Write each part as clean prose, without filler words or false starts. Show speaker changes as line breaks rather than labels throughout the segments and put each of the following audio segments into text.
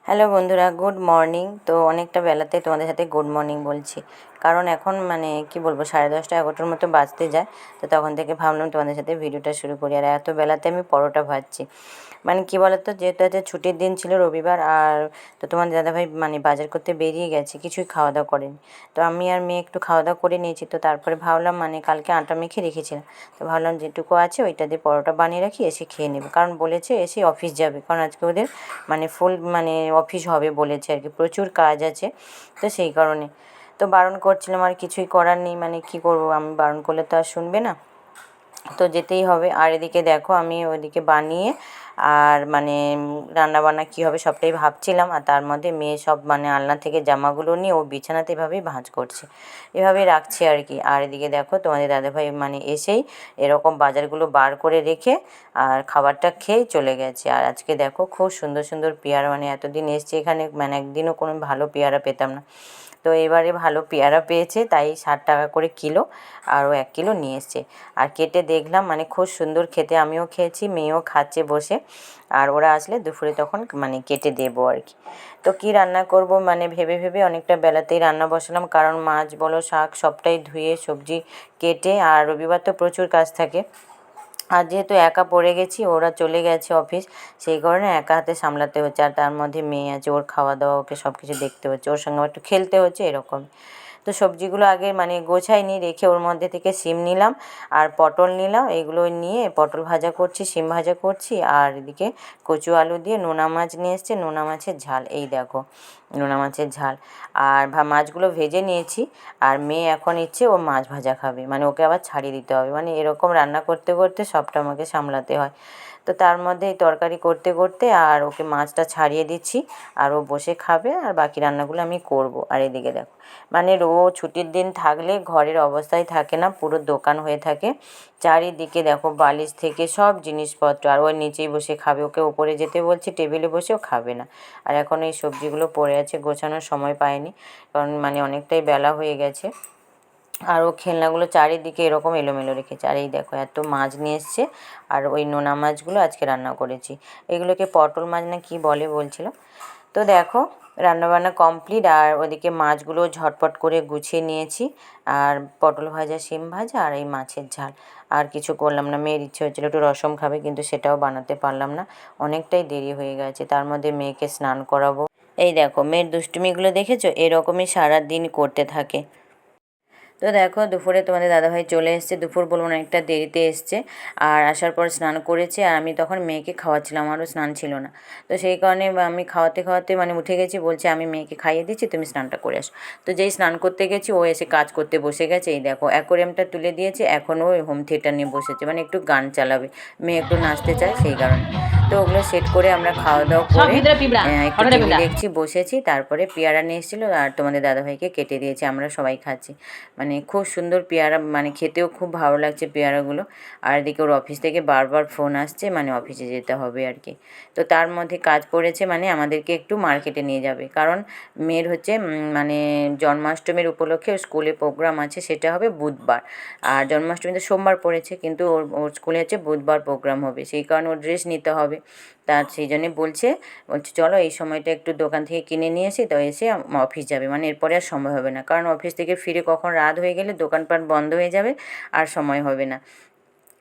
Hello বন্ধুরা, good morning. তো অনেকটা বেলাতে তোমাদের সাথে গুড মর্নিং বলছি, কারণ এখন কি বলবো 10:30 11টার মতো বাজতে যায়। তো তখন থেকে ভাবলাম তোমাদের সাথে ভিডিওটা শুরু করি। আর এত বেলাতে আমি পরোটা ভাজছি। কি বলতো, যেহেতু আজকে ছুটির দিন ছিল, রবিবার, আর তো তোমার দাদাভাই বাজার করতে বেরিয়ে গেছে, কিছুই খাওয়া দাওয়া করেনি। তো আমি আর মেয়ে একটু খাওয়া দাওয়া করে নিয়েছি। তো তারপরে ভাবলাম কালকে আটা মেখে রেখেছিলাম, তো ভাবলাম যেটুকু আছে ওইটা দিয়ে পরোটা বানিয়ে রাখি, এসে খেয়ে নেবে। কারণ বলেছে এসে অফিস যাবে, কারণ আজকে ওদের ফুল অফিস হবে বলেছে আর কি, প্রচুর কাজ আছে। তো সেই কারণে তো বারণ করছিলাম, আর কিছুই করার নেই, কী করবো, আমি বারণ করলে তো আর শুনবে না, তো যেতেই হবে। আর এদিকে দেখো আমি ওইদিকে বানিয়ে আর রান্নাবান্না কী হবে সবটাই ভাবছিলাম। আর তার মধ্যে মেয়ে সব আলনা থেকে জামাগুলো নিয়ে ও বিছানাতে এভাবেই ভাঁজ করছে, এভাবেই রাখছে আর কি। আর এদিকে দেখো তোমাদের দাদাভাই এসেই এরকম বাজারগুলো বার করে রেখে আর খাবারটা খেয়ে চলে গেছে। আর আজকে দেখো খুব সুন্দর সুন্দর পেয়ারা, এতদিন এসছে এখানে একদিনও কোনো ভালো পেয়ারা পেতাম না, তো এবারে ভালো পেয়ারা পেয়েছে, তাই 60 টাকা করে কিলো, আরও 1 কিলো নিয়ে এসছে। আর কেটে দেখলাম খুব সুন্দর খেতে, আমিও খেয়েছি, মেয়েও খাচ্ছে বসে। আর ওরা আসলে দুপুরে তখন কেটে দেবো আর কি। তো কী রান্না করব ভেবে ভেবে অনেকটা বেলাতেই রান্না বসালাম, কারণ মাছ বলো শাক সবটাই ধুয়ে সবজি কেটে, আর রবিবার তো প্রচুর কাজ থাকে। আর যেহেতু একা পড়ে গেছি, ওরা চলে গেছে অফিস, সেই কারণে একা হাতে সামলাতে হচ্ছে। আর তার মধ্যে মেয়ে আছে, ওর খাওয়া দাওয়া, ওকে সব কিছু দেখতে হচ্ছে, ওর সঙ্গে একটু খেলতে হচ্ছে, এরকম। তো সবজিগুলো আগে গোছাইনি, রেখে ওর মধ্যে থেকে সিম নিলাম আর পটল নিলাম, এগুলো নিয়ে পটল ভাজা করছি, সিম ভাজা করছি। আর এদিকে কচু আলু দিয়ে নোনা মাছ নিয়ে এসছে, নোনা মাছের ঝাল, এই দেখো নোনা মাছের ঝাল। আর মাছগুলো ভেজে নিয়েছি। আর মেয়ে এখন ইচ্ছে ও মাছ ভাজা খাবে, ওকে আবার ছাড়িয়ে দিতে হবে, এরকম রান্না করতে করতে সবটা আমাকে সামলাতে হয়। তো তার মধ্যে এই তরকারি করতে করতে আর ওকে মাছটা ছাড়িয়ে দিচ্ছি, আর ও বসে খাবে, আর বাকি রান্নাগুলো আমি করব। আর এদিকে দেখো ছুটির দিন থাকলে ঘরের অবস্থাই থাকে না, পুরো দোকান হয়ে থাকে চারিদিকে। দেখো বালিশ থেকে সব জিনিসপত্র, আর ওই নিচেই বসে খাবে, ওকে ওপরে যেতে বলছি, টেবিলে বসেও খাবে না। আর এখন এই সবজিগুলো পড়ে আছে, গোছানোর সময় পায়নি, কারণ অনেকটাই বেলা হয়ে গেছে। আর ও খেলনাগুলো চারিদিকে এরকম এলোমেলো রেখেছে। আর এই দেখো এত মাছ নিয়ে এসছে, আর ওই নোনা মাছগুলো আজকে রান্না করেছি, এগুলোকে পটল মাছ না কি বলে বলছিল। তো দেখো রান্নাবান্না কমপ্লিট, আর ওদিকে মাছগুলো ঝটপট করে গুছিয়ে নিয়েছি, আর পটল ভাজা, সিম ভাজা, আর এই মাছের ঝাল। আর কিছু করলাম না, মেয়ের ইচ্ছে হচ্ছিলো একটু রসম খাবে, কিন্তু সেটাও বানাতে পারলাম না, অনেকটাই দেরি হয়ে গেছে। তার মধ্যে মেয়েকে স্নান করাবো। এই দেখো মেয়ের দুষ্টুমিগুলো দেখেছো, এরকমই সারাদিন করতে থাকে। তো দেখো দুপুরে তোমাদের দাদাভাই চলে এসছে, দুপুর বলবো অনেকটা দেরিতে এসছে। আর আসার পর স্নান করেছে, আর আমি তখন মেয়েকে খাওয়াচ্ছিলাম, আমারও স্নান ছিল না। তো সেই কারণে আমি খাওয়াতে খাওয়াতে উঠে গেছি, বলছে আমি মেয়েকে খাইয়ে দিচ্ছি, তুমি স্নানটা করে আসো। তো যেই স্নান করতে গেছি, ও এসে কাজ করতে বসে গেছে। এই দেখো অ্যাকোরিয়ামটা তুলে দিয়েছে, এখন ও হোম থিয়েটার নিয়ে বসেছে, একটু গান চালাবে, মেয়ে একটু নাচতে চায়, সেই কারণে। তো ওগুলো সেট করে আমরা খাওয়া দাওয়া করে একটু টিভি দেখছি, বসেছি। তারপরে পেয়ারা নিয়ে এসেছিলো, আর তোমাদের দাদাভাইকে কেটে দিয়েছে, আমরা সবাই খাচ্ছি। খুব সুন্দর পেয়ারা, খেতেও খুব ভালো লাগছে পেয়ারাগুলো। আর এদিকে ওর অফিস থেকে বারবার ফোন আসছে, অফিসে যেতে হবে আর কি। তো তার মধ্যে কাজ পড়েছে, আমাদেরকে একটু মার্কেটে নিয়ে যাবে, কারণ মেয়ের হচ্ছে জন্মাষ্টমীর উপলক্ষে স্কুলে প্রোগ্রাম আছে, সেটা হবে বুধবার। আর জন্মাষ্টমীতে সোমবার পড়েছে, কিন্তু ওর ওর স্কুলে হচ্ছে বুধবার প্রোগ্রাম হবে, সেই কারণে ওর ড্রেস নিতে হবে। তার সেই জন্যে বলছে চলো এই সময়টা একটু দোকান থেকে কিনে নিয়ে এসে, তো এসে অফিস যাবে, এরপরে আর সময় হবে না, কারণ অফিস থেকে ফিরে কখন রাত হয়ে গেলে দোকানপাট বন্ধ হয়ে যাবে, আর সময় হবে না।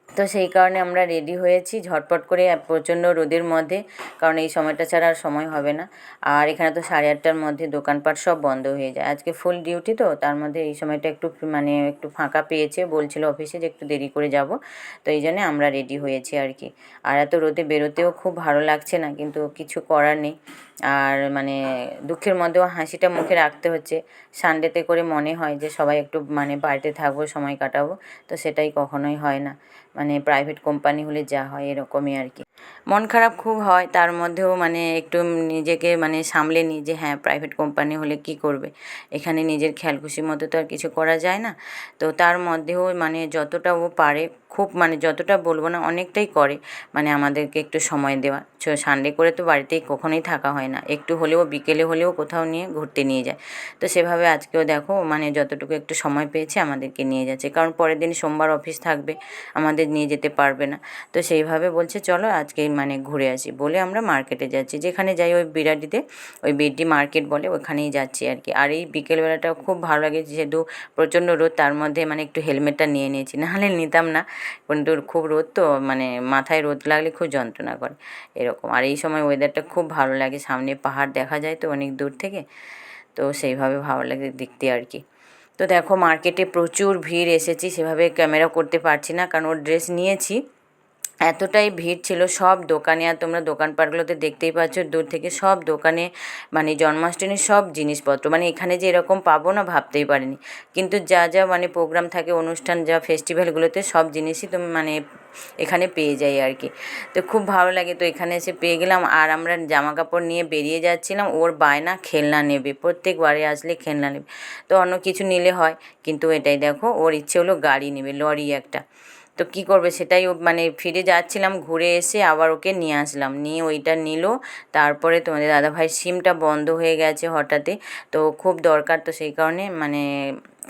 তো সেই কারণে আমরা রেডি হয়েছি ঝটপট করে, প্রচণ্ড রোদের মধ্যে, কারণ এই সময়টা ছাড়া আর সময় হবে না। আর এখানে তো 8:30টার মধ্যে দোকানপাট সব বন্ধ হয়ে যায়, আজকে ফুল ডিউটি, তো তার মধ্যে এই সময়টা একটু একটু ফাঁকা পেয়েছে, বলছিল অফিসে যে একটু দেরি করে যাব, তো এই জন্যে আমরা রেডি হয়েছি আর কি। আর এত রোদে বেরোতেও খুব ভালো লাগছে না, কিন্তু কিছু করার নেই। আর দুঃখের মধ্যেও হাসিটা মুখে রাখতে হচ্ছে। সানডেতে করে মনে হয় যে সবাই একটু বাড়িতে থাকবো, সময় কাটাবো, তো সেটাই কখনোই হয় না। প্রাইভেট কোম্পানি হলে যা হয় এরকমই আর কি। মন খারাপ খুব হয়, তার মধ্যেও একটু নিজেকে সামলে নিই যে হ্যাঁ, প্রাইভেট কোম্পানি হলে কি করবে, এখানে নিজের খেয়াল খুশি মতো তো আর কিছু করা যায় না। তো তার মধ্যেও যতটা ও পারে, খুব যতটা বলবো না, অনেকটাই করে, আমাদেরকে একটু সময় দেওয়া। সানডে করে তো বাড়িতেই কখনোই থাকা হয় না, একটু হলেও বিকেলে হলেও কোথাও নিয়ে ঘুরতে নিয়ে যায়। তো সেভাবে আজকেও দেখো যতটুকু একটু সময় পেয়েছে আমাদেরকে নিয়ে যাচ্ছে, কারণ পরের দিন সোমবার অফিস থাকবে, আমাদের নিয়ে যেতে পারবে না। তো সেইভাবে বলছে চলো আজকে আজকে মানে ঘুরে আসি বলে আমরা মার্কেটে যাচ্ছি, যেখানে যাই ওই বিরাটিতে ওই বিডি মার্কেট বলে ওখানেই যাচ্ছি আর কি। আর এই বিকেলবেলাটা খুব ভালো লাগে, যেহেতু প্রচণ্ড রোদ, তার মধ্যে মানে একটু হেলমেটটা নিয়ে নিয়েছি, নাহলে নিতাম না, কিন্তু খুব রোদ তো মানে মাথায় রোদ লাগলে খুব যন্ত্রণা করে এরকম। আর এই সময় ওয়েদারটা খুব ভালো লাগে, সামনে পাহাড় দেখা যায় তো অনেক দূর থেকে, তো সেইভাবে ভালো লাগে দেখতে আর কি। তো দেখো মার্কেটে প্রচুর ভিড়, এসেছি সেভাবে ক্যামেরা করতে পারছি না কারণ ওর ড্রেস নিয়েছি, এতটাই ভিড় ছিল সব দোকানে। আর তোমরা দোকানপাটগুলোতে দেখতেই পাচ্ছ দূর থেকে সব দোকানে মানে জন্মাষ্টমীর সব জিনিসপত্র, মানে এখানে যে এরকম পাবো না ভাবতেই পারিনি। কিন্তু যা যা মানে প্রোগ্রাম থাকে, অনুষ্ঠান, যা ফেস্টিভ্যালগুলোতে সব জিনিসই তো মানে এখানে পেয়ে যাই আর কি। তো খুব ভালো লাগে, তো এখানে এসে পেয়ে গেলাম। আর আমরা জামা কাপড় নিয়ে বেরিয়ে যাচ্ছিলাম, ওর বায়না খেলনা নেবে, প্রত্যেকবারে আসলে খেলনা নেবে, তো অন্য কিছু নিলে হয়, কিন্তু এটাই দেখো ওর ইচ্ছে হলো গাড়ি নেবে, লরি একটা। তো কী করবে সেটাই, ও মানে ফিরে যাচ্ছিলাম, ঘুরে এসে আবার ওকে নিয়ে আসলাম, নিয়ে ওইটা নিল। তারপরে তোমাদের দাদাভাইয়ের সিমটা বন্ধ হয়ে গেছে হঠাৎই, তো খুব দরকার, তো সেই কারণে মানে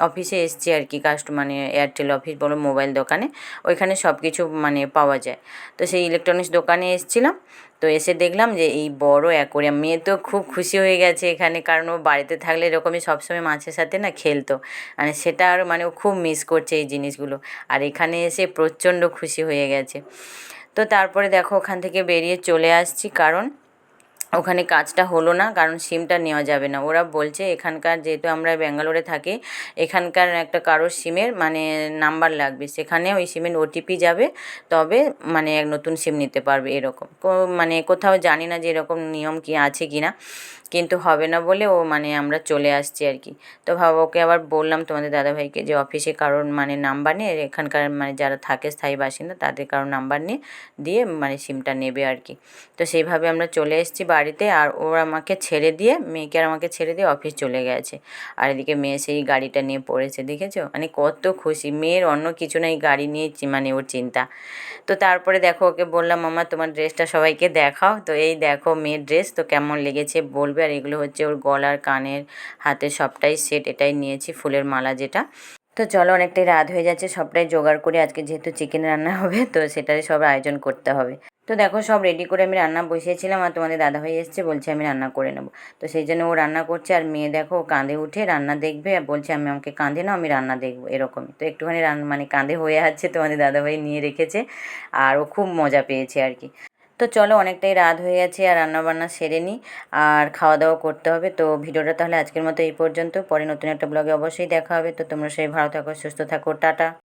অফিসে এসছি আর কি, মানে এয়ারটেল অফিস বলো, মোবাইল দোকানে, ওইখানে সব কিছু মানে পাওয়া যায়। তো সেই ইলেকট্রনিক্স দোকানে এসছিলাম, তো এসে দেখলাম যে এই বড় অ্যাকোরিয়াম, মেয়ে তো খুব খুশি হয়ে গেছে এখানে, কারণ ও বাড়িতে থাকলে এরকমই সবসময় মাছের সাথে না খেলতো, মানে সেটা আর মানে ও খুব মিস করছে এই জিনিসগুলো, আর এখানে এসে প্রচণ্ড খুশি হয়ে গেছে। তো তারপরে দেখো ওখান থেকে বেরিয়ে চলে আসছি, কারণ ওখানে কাজটা হলো না, কারণ সিমটা নেওয়া যাবে না, ওরা বলছে এখানকার, যেহেতু আমরা ব্যাঙ্গালোরে থাকি, এখানকার একটা কারোর সিমের মানে নাম্বার লাগবে, সেখানে ওই সিমের ওটিপি যাবে, তবে মানে এক নতুন সিম নিতে পারবে এরকম। মানে কোথাও জানি না যে এরকম নিয়ম কি আছে কি না, কিন্তু হবে না বলে ও মানে আমরা চলে আসছি আর কি। তো ভাবো, ওকে আবার বললাম তোমাদের দাদাভাইকে যে অফিসে কারোর মানে নাম্বার নিয়ে, এখানকার মানে যারা থাকে স্থায়ী বাসিন্দা তাদের কারোর নাম্বার নিয়ে দিয়ে মানে সিমটা নেবে আর কি। তো সেইভাবে আমরা চলে এসেছি বাড়িতে, আর ওর আমাকে ছেড়ে দিয়ে, মেয়েকে আর আমাকে ছেড়ে দিয়ে অফিস চলে গেছে। আর এদিকে মেয়ে সেই গাড়িটা নিয়ে পড়েছে, দেখেছো মানে কত খুশি, মেয়ের অন্য কিছু না, এই গাড়ি নিয়ে মানে ওর চিন্তা। তো তারপরে দেখো ওকে বললাম, মামা তোমার ড্রেসটা সবাইকে দেখাও, তো এই দেখো মেয়ের ড্রেস, তো কেমন লেগেছে বলবে। আর এগুলো হচ্ছে ওর গলার, কানের, হাতের সবটাই সেট, এটাই নিয়েছি, ফুলের মালা যেটা। তো চলো অনেকটাই রাত হয়ে যাচ্ছে, সবটাই জোগাড় করে, আজকে যেহেতু চিকেন রান্না হবে তো সেটারই সব আয়োজন করতে হবে। তো দেখো সব রেডি করে আমি রান্না বসিয়েছিলাম, আর তোমাদের দাদাভাই এসছে, বলছে আমি রান্না করে নেবো, তো সেই জন্য ও রান্না করছে। আর মেয়ে দেখো ও কাঁধে উঠে রান্না দেখবে, আর বলছে আমি, আমাকে কাঁধে নাও, আমি রান্না দেখবো এরকমই। তো একটুখানি মানে কাঁধে হয়ে আছে, তোমাদের দাদাভাই নিয়ে রেখেছে, আর ও খুব মজা পেয়েছে আর কি। তো চলো অনেকটাই রাত হয়ে গেছে, আর রান্নাবান্না সেরে নিই, আর খাওয়া দাওয়া করতে হবে। তো ভিডিওটা তাহলে আজকের মতো এই পর্যন্ত, পরে নতুন একটা ব্লগে অবশ্যই দেখা হবে। তো তোমরা সবাই ভালো থাকো, সুস্থ থাকো, টাটা।